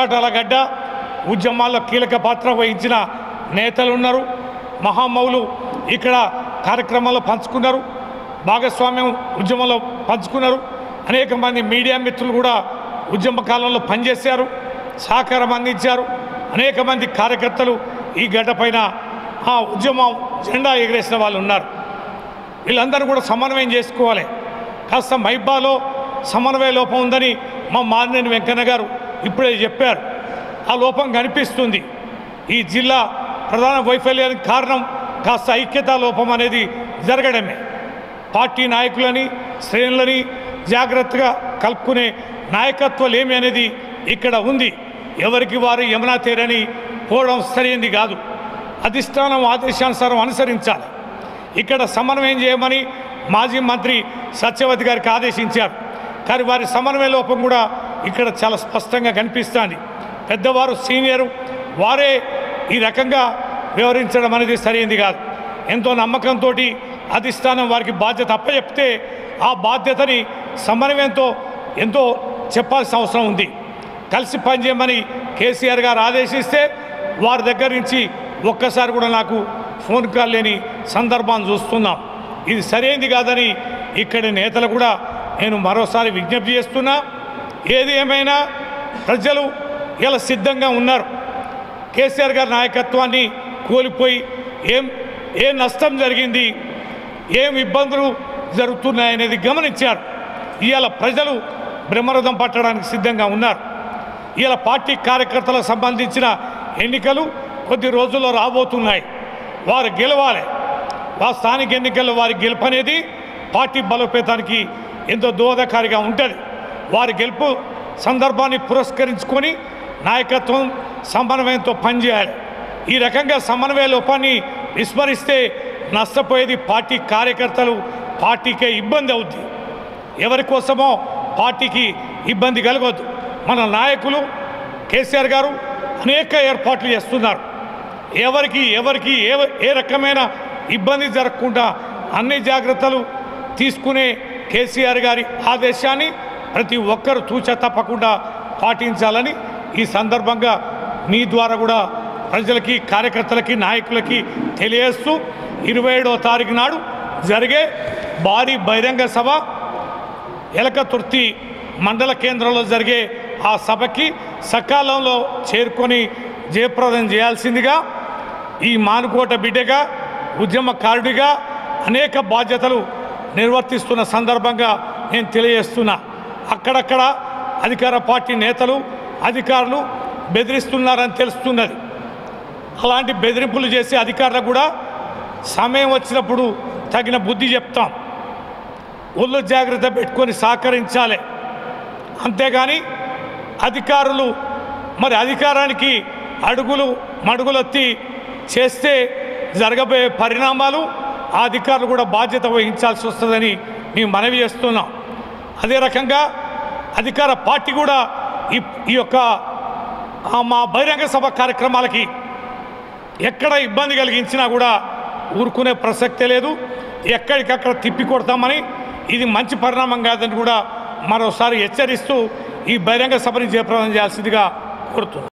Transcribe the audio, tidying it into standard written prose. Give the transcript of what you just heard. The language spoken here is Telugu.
పోరాటాల గడ్డ, ఉద్యమాల్లో కీలక పాత్ర వహించిన నేతలు ఉన్నారు, మహామౌలు ఇక్కడ కార్యక్రమాల్లో పంచుకున్నారు, భాగస్వామ్యం ఉద్యమంలో పంచుకున్నారు. అనేక మంది మీడియా మిత్రులు కూడా ఉద్యమ కాలంలో పనిచేశారు, సహకారం అందించారు. అనేక మంది కార్యకర్తలు ఈ గడ్డపైన ఆ ఉద్యమం జెండా ఎగరేసిన వాళ్ళు ఉన్నారు. వీళ్ళందరూ కూడా సమన్వయం చేసుకోవాలి. కాస్త మైబాలో సమన్వయ లోపం ఉందని మా మారినేని వెంకన్న గారు ఇప్పుడే చెప్పారు. ఆ లోపం కనిపిస్తుంది. ఈ జిల్లా ప్రధాన వైఫల్యానికి కారణం కాస్త ఐక్యతా లోపం అనేది జరగడమే. పార్టీ నాయకులని శ్రేణులని జాగ్రత్తగా కలుపుకునే నాయకత్వాలేమి అనేది ఇక్కడ ఉంది. ఎవరికి వారు యమునా తీరని పోవడం సరైనది కాదు. అధిష్టానం ఆదేశానుసారం అనుసరించాలి. ఇక్కడ సమన్వయం చేయమని మాజీ మంత్రి సత్యవతి గారికి ఆదేశించారు. కానీ వారి సమన్వయ లోపం కూడా ఇక్కడ చాలా స్పష్టంగా కనిపిస్తుంది. పెద్దవారు సీనియరు వారే ఈ రకంగా వ్యవహరించడం అనేది సరైనది కాదు. ఎంతో నమ్మకంతో అధిష్టానం వారికి బాధ్యత అప్పచెప్తే ఆ బాధ్యతని సమన్వయంతో ఎంతో చెప్పాల్సిన అవసరం ఉంది. కలిసి పనిచేయమని కేసీఆర్ గారు ఆదేశిస్తే వారి దగ్గర నుంచి ఒక్కసారి కూడా నాకు ఫోన్ కాల్ లేని సందర్భాన్ని చూస్తున్నాం. ఇది సరైనది కాదని ఇక్కడి నేతలు కూడా నేను మరోసారి విజ్ఞప్తి చేస్తున్నా. ఏది ఏమైనా ప్రజలు ఇలా సిద్ధంగా ఉన్నారు. కేసీఆర్ గారి నాయకత్వాన్ని కోల్పోయి ఏ నష్టం జరిగింది, ఏం ఇబ్బందులు జరుగుతున్నాయనేది గమనించారు. ఇవాళ ప్రజలు బ్రహ్మరథం పట్టడానికి సిద్ధంగా ఉన్నారు. ఇవాళ పార్టీ కార్యకర్తలకు సంబంధించిన ఎన్నికలు కొద్ది రోజుల్లో రాబోతున్నాయి. వారు గెలవాలి. స్థానిక ఎన్నికల్లో వారి గెలుపు అనేది పార్టీ బలోపేతానికి ఎంతో దోహదకారిగా ఉంటుంది. వారి గెలుపు సందర్భాన్ని పురస్కరించుకొని నాయకత్వం సమన్వయంతో పనిచేయాలి. ఈ రకంగా సమన్వయ లోపాన్ని విస్మరిస్తే నష్టపోయేది పార్టీ కార్యకర్తలు, పార్టీకే ఇబ్బంది అవుద్ది. ఎవరి కోసమో పార్టీకి ఇబ్బంది కలగొద్దు. మన నాయకులు కేసీఆర్ గారు అనేక ఏర్పాట్లు చేస్తున్నారు. ఎవరికి ఏ రకమైన ఇబ్బంది జరగకుండా అన్ని జాగ్రత్తలు తీసుకునే కేసీఆర్ గారి ఆదేశాన్ని ప్రతి ఒక్కరూ తూచా తప్పకుండా పాటించాలని ఈ సందర్భంగా మీ ద్వారా కూడా ప్రజలకి, కార్యకర్తలకి, నాయకులకి తెలియజేస్తూ 27వ తారీఖు నాడు జరిగే భారీ బహిరంగ సభ ఎలకతుర్తి మండల కేంద్రంలో జరిగే ఆ సభకి సకాలంలో చేరుకొని జయప్రదం చేయాల్సిందిగా ఈ మానుకోట బిడ్డగా, ఉద్యమకారుడిగా అనేక బాధ్యతలు నిర్వర్తిస్తున్న సందర్భంగా నేను తెలియజేస్తున్నా. అక్కడక్కడ అధికార పార్టీ నేతలు, అధికారులు బెదిరిస్తున్నారని తెలుస్తున్నది. అలాంటి బెదిరింపులు చేసే అధికారులకు కూడా సమయం వచ్చినప్పుడు తగిన బుద్ధి చెప్తాం. ఒళ్ళు జాగ్రత్త పెట్టుకొని సహకరించాలి. అంతేగాని అధికారులు మరి అధికారానికి మడుగులెత్తి చేస్తే జరగబోయే పరిణామాలు ఆ అధికారులు కూడా బాధ్యత వహించాల్సి వస్తుందని మేము మనవి చేస్తున్నాం. అదే రకంగా అధికార పార్టీ కూడా ఈ యొక్క మా బహిరంగ సభ కార్యక్రమాలకి ఎక్కడ ఇబ్బంది కలిగించినా కూడా ఊరుకునే ప్రసక్తే లేదు. ఎక్కడికక్కడ తిప్పి కొడతామని, ఇది మంచి పరిణామం కాదని కూడా మరోసారి హెచ్చరిస్తూ ఈ బహిరంగ సభని జయప్రదం చేయాల్సిందిగా కోరుతున్నాం.